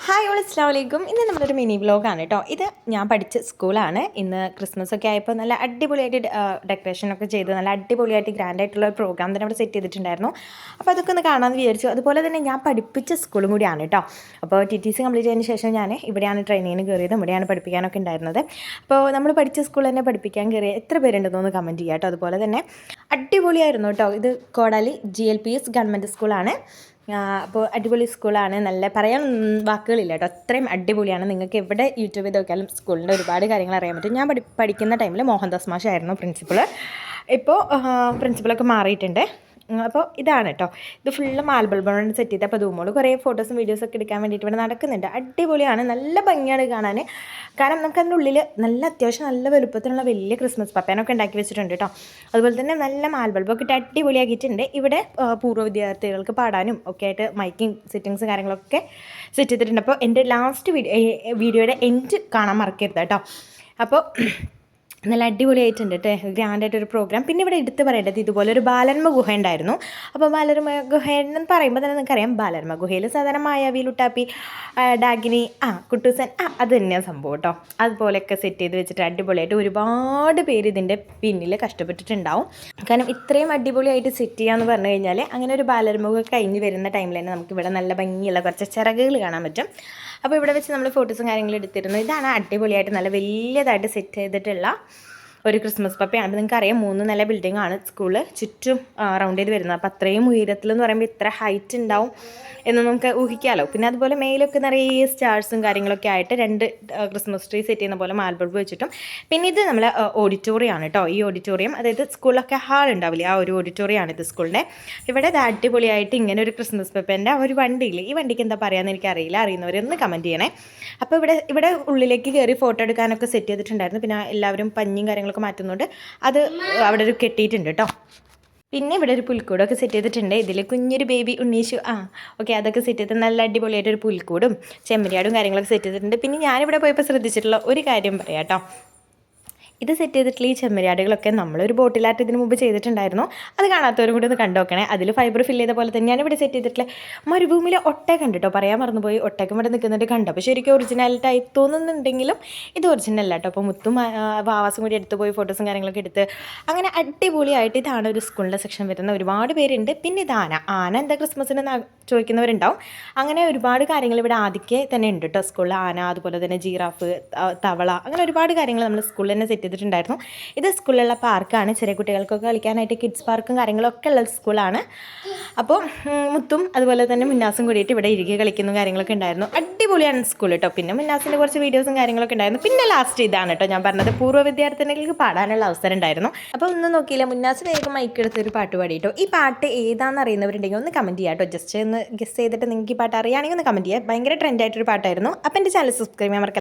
Hi all അസ്സലാമു അലൈക്കും. ഇന്ന് നമ്മളൊരു മിനി വ്ലോഗാണ് കേട്ടോ. ഇത് ഞാൻ പഠിച്ച സ്കൂളാണ്. ഇന്ന് ക്രിസ്മസ് ഒക്കെ ആയപ്പോൾ നല്ല അടിപൊളിയായിട്ട് ഡെക്കറേഷനൊക്കെ ചെയ്ത് നല്ല അടിപൊളിയായിട്ട് ഗ്രാൻഡായിട്ടുള്ള ഒരു പ്രോഗ്രാം തന്നെ അവിടെ സെറ്റ് ചെയ്തിട്ടുണ്ടായിരുന്നു. അപ്പോൾ അതൊക്കെ ഒന്ന് കാണാമെന്ന് വിചാരിച്ചു. അതുപോലെ തന്നെ ഞാൻ പഠിപ്പിച്ച സ്കൂളും കൂടിയാണ് കേട്ടോ. അപ്പോൾ TTC കംപ്ലീറ്റ് ചെയ്തതിന് ശേഷം ഞാൻ ഇവിടെയാണ് ട്രെയിനിങ്ങിന് കയറിയത്, ഇവിടെയാണ് പഠിപ്പിക്കാനൊക്കെ ഉണ്ടായിരുന്നത്. അപ്പോൾ നമ്മൾ പഠിച്ച സ്കൂളിൽ തന്നെ പഠിപ്പിക്കാൻ കയറിയ എത്ര പേരുണ്ടെന്നൊന്ന് കമൻറ്റ് ചെയ്യാം കേട്ടോ. അതുപോലെ തന്നെ അടിപൊളിയായിരുന്നു കേട്ടോ. ഇത് കോടാലി GLPS ഗവൺമെൻറ് സ്കൂളാണ്. അപ്പോൾ അടിപൊളി സ്കൂളാണ്. നല്ല പറയാൻ വാക്കുകളില്ല കേട്ടോ, അത്രയും അടിപൊളിയാണ്. നിങ്ങൾക്ക് എവിടെ യൂട്യൂബ് ചെയ്ത് നോക്കിയാലും സ്കൂളിൻ്റെ ഒരുപാട് കാര്യങ്ങൾ അറിയാൻ പറ്റും. ഞാൻ പഠിക്കുന്ന ടൈമിൽ മോഹൻദാസ് മാഷായിരുന്നു പ്രിൻസിപ്പൾ. ഇപ്പോൾ പ്രിൻസിപ്പളൊക്കെ മാറിയിട്ടുണ്ട്. അപ്പോൾ ഇതാണ് കേട്ടോ, ഇത് ഫുള്ള് മാൽബൾബാണ് സെറ്റ് ചെയ്ത്. അപ്പോൾ ധൂമോള് കുറേ ഫോട്ടോസും വീഡിയോസൊക്കെ എടുക്കാൻ വേണ്ടിയിട്ട് ഇവിടെ നടക്കുന്നുണ്ട്. അടിപൊളിയാണ്, നല്ല ഭംഗിയാണ് കാണാൻ. കാരണം നമുക്ക് അതിൻ്റെ ഉള്ളിൽ നല്ല അത്യാവശ്യം നല്ല വലുപ്പത്തിലുള്ള വലിയ ക്രിസ്മസ് പപ്പേനൊക്കെ ഉണ്ടാക്കി വെച്ചിട്ടുണ്ട് കേട്ടോ. അതുപോലെ തന്നെ നല്ല മാൽബൾബൊക്കെ ഇട്ട് അടിപൊളിയാക്കിയിട്ടുണ്ട്. ഇവിടെ പൂർവ്വ വിദ്യാർത്ഥികൾക്ക് പാടാനും ഒക്കെ ആയിട്ട് മൈക്കിങ് സെറ്റിങ്സ് കാര്യങ്ങളൊക്കെ സെറ്റ് ചെയ്തിട്ടുണ്ട്. അപ്പോൾ എൻ്റെ ലാസ്റ്റ് വീഡിയോയുടെ എൻഡ് കാണാൻ മറക്കരുത് കേട്ടോ. അപ്പോൾ നല്ല അടിപൊളിയായിട്ടുണ്ട് കേട്ടോ, ഗ്രാൻഡായിട്ടൊരു പ്രോഗ്രാം. പിന്നെ ഇവിടെ എടുത്ത് പറയേണ്ടത് ഇതുപോലെ ഒരു ബാലന്മ ഗുഹ ഉണ്ടായിരുന്നു. അപ്പോൾ ബാലന്മ ഗുഹ എന്ന് പറയുമ്പോൾ തന്നെ നിങ്ങൾക്കറിയാം, ബാലന്മ ഗുഹയിൽ സാധാരണ മായാവി, ലുട്ടാപ്പി, ഡാഗിനി, കുട്ടൂസൻ, അത് തന്നെയാണ് സംഭവം കേട്ടോ. അതുപോലെയൊക്കെ സെറ്റ് ചെയ്ത് വെച്ചിട്ട് അടിപൊളിയായിട്ട് ഒരുപാട് പേര് ഇതിൻ്റെ പിന്നിൽ കഷ്ടപ്പെട്ടിട്ടുണ്ടാവും. കാരണം ഇത്രയും അടിപൊളിയായിട്ട് സെറ്റ് ചെയ്യാമെന്ന് പറഞ്ഞു കഴിഞ്ഞാൽ അങ്ങനെ ഒരു ബാലന്മ ഗുഹ കഴിഞ്ഞ് വരുന്ന ടൈമിൽ തന്നെ നമുക്കിവിടെ നല്ല ഭംഗിയുള്ള കുറച്ച് ചിറകുകൾ കാണാൻ പറ്റും. അപ്പോൾ ഇവിടെ വെച്ച് നമ്മൾ ഫോട്ടോസും കാര്യങ്ങളും എടുത്തിരുന്നു. ഇതാണ് അടിപൊളിയായിട്ട് നല്ല വലിയതായിട്ട് സെറ്റ് ചെയ്തിട്ടുള്ള ഒരു ക്രിസ്മസ് പപ്പയാണ്. അപ്പോൾ നിങ്ങൾക്ക് അറിയാം, 3 നില ബിൽഡിംഗ് ആണ് സ്കൂള് ചുറ്റും റൗണ്ട് ചെയ്ത് വരുന്നത്. അപ്പോൾ അത്രയും ഉയരത്തിൽ എന്ന് പറയുമ്പോൾ ഇത്ര ഹൈറ്റ് ഉണ്ടാവും എന്ന് നമുക്ക് ഊഹിക്കാമല്ലോ. പിന്നെ അതുപോലെ മേലൊക്കെ നിറയെ സ്റ്റാർസും കാര്യങ്ങളൊക്കെ ആയിട്ട് 2 ക്രിസ്മസ് ട്രീ സെറ്റ് ചെയ്യുന്ന പോലെ മാൽബൾബ് വെച്ചിട്ടും. പിന്നെ ഇത് നമ്മളെ ഓഡിറ്റോറിയമാണ് കേട്ടോ. ഈ ഓഡിറ്റോറിയം, അതായത് സ്കൂളിലൊക്കെ ഹാൾ ഉണ്ടാവില്ലേ, ആ ഒരു ഓഡിറ്റോറിയമാണ് ഇത് സ്കൂളിൻ്റെ. ഇവിടെ ഇത് അടിപൊളിയായിട്ട് ഇങ്ങനെ ഒരു ക്രിസ്മസ് പപ്പേൻ്റെ ഒരു വണ്ടിയില്ല, ഈ വണ്ടിക്ക് എന്താ പറയുകയെന്ന് എനിക്കറിയില്ല, അറിയുന്നവരൊന്ന് കമൻറ്റ് ചെയ്യണേ. അപ്പോൾ ഇവിടെ ഉള്ളിലേക്ക് കയറി ഫോട്ടോ എടുക്കാനൊക്കെ സെറ്റ് ചെയ്തിട്ടുണ്ടായിരുന്നു. പിന്നെ എല്ലാവരും പഞ്ഞിയും കാര്യങ്ങളൊക്കെ മാറ്റുന്നുണ്ട്, അത് അവിടെ ഒരു കെട്ടിയിട്ടുണ്ട് കേട്ടോ. പിന്നെ ഇവിടെ ഒരു പുൽക്കൂടൊക്കെ സെറ്റ് ചെയ്തിട്ടുണ്ട്. ഇതിൽ കുഞ്ഞൊരു ബേബി ഉണ്ണീശു ഓക്കെ, അതൊക്കെ സെറ്റ് ചെയ്ത് നല്ല അടിപൊളിയായിട്ടൊരു പുൽക്കൂടും ചെമ്മരിയാടും കാര്യങ്ങളൊക്കെ സെറ്റ് ചെയ്തിട്ടുണ്ട്. പിന്നെ ഞാനിവിടെ പോയപ്പോൾ ശ്രദ്ധിച്ചിട്ടുള്ള ഒരു കാര്യം പറയാം കേട്ടോ. ഇത് സെറ്റ് ചെയ്തിട്ടുള്ള ഈ ചെമ്മരിയാടുകളൊക്കെ നമ്മളൊരു ബോട്ടിലായിട്ട് ഇതിന് മുമ്പ് ചെയ്തിട്ടുണ്ടായിരുന്നു. അത് കാണാത്തവരും കൂടി ഒന്ന് കണ്ടു നോക്കണേ. അതിൽ ഫൈബർ ഫില്ല് ചെയ്ത പോലെ തന്നെയാണ് ഇവിടെ സെറ്റ് ചെയ്തിട്ടുള്ള മരുഭൂമിയിലെ ഒട്ടക ഉണ്ട് കേട്ടോ. പറയാൻ മറന്നുപോയി, ഒട്ടകം ഇവിടെ നിൽക്കുന്നുണ്ട് കണ്ടോ. അപ്പോൾ ശരിക്കും ഒറിജിനാലിറ്റായി തോന്നുന്നുണ്ടെങ്കിലും ഇത് ഒറിജിനൽ അല്ല കേട്ടോ. അപ്പോൾ മുത്തും വാവാസും കൂടി എടുത്ത് പോയി ഫോട്ടോസും കാര്യങ്ങളൊക്കെ എടുത്ത് അങ്ങനെ അടിപൊളിയായിട്ട് ഇതാണ് ഒരു സ്കൂളിൻ്റെ സെക്ഷൻ വരുന്ന ഒരുപാട് പേരുണ്ട്. പിന്നെ ഇത് ആന എന്താ ക്രിസ്മസിന് ചോദിക്കുന്നവരുണ്ടാവും. അങ്ങനെ ഒരുപാട് കാര്യങ്ങൾ ഇവിടെ ആദ്യമേ തന്നെ ഉണ്ട് കേട്ടോ സ്കൂളിൽ. ആന, അതുപോലെ തന്നെ ജീറാഫ്, തവള, അങ്ങനെ ഒരുപാട് കാര്യങ്ങൾ നമ്മൾ സ്കൂളിൽ തന്നെ സെറ്റ് ചെയ്തിട്ടുണ്ടായിരുന്നു. ഇത് സ്കൂളിലുള്ള പാർക്കാണ്, ചെറിയ കുട്ടികൾക്കൊക്കെ കളിക്കാനായിട്ട് കിഡ്സ് പാർക്കും കാര്യങ്ങളൊക്കെ ഉള്ള സ്കൂളാണ്. അപ്പോൾ മുത്തും അതുപോലെ തന്നെ മുന്നാസും കൂടിയിട്ട് ഇവിടെ ഇറുകി കളിക്കുന്ന കാര്യങ്ങളൊക്കെ ഉണ്ടായിരുന്നു. അടിപൊളിയാണ് സ്കൂൾ കേട്ടോ. പിന്നെ മുന്നാസിൻ്റെ കുറച്ച് വീഡിയോസും കാര്യങ്ങളൊക്കെ ഉണ്ടായിരുന്നു. പിന്നെ ലാസ്റ്റ് ഇതാണ് കേട്ടോ ഞാൻ പറഞ്ഞത്, പൂർവ്വ വിദ്യാർത്ഥികൾക്ക് പാടാനുള്ള അവസരം ഉണ്ടായിരുന്നു. അപ്പോൾ ഒന്നും നോക്കിയില്ല, മുന്നാസ് വേഗം മൈക്ക് എടുത്തൊരു പാട്ട് പാടി കേട്ടോ. ഈ പാട്ട് ഏതാണെന്ന് അറിയുന്നവരുണ്ടെങ്കിൽ ഒന്ന് കമൻറ്റ് ചെയ്യാം കേട്ടോ. ജസ്റ്റ് ഒന്ന് ഗസ് ചെയ്തിട്ട് നിങ്ങൾക്ക് ഈ പാട്ട് അറിയുകയാണെങ്കിൽ ഒന്ന് കമൻറ്റ് ചെയ്യാം. ഭയങ്കര ട്രെൻഡായിട്ടൊരു പാട്ടായിരുന്നു. അപ്പോൾ എൻ്റെ ചാനൽ സബ്സ്ക്രൈബ് ചെയ്യാൻ മറക്കരുത്.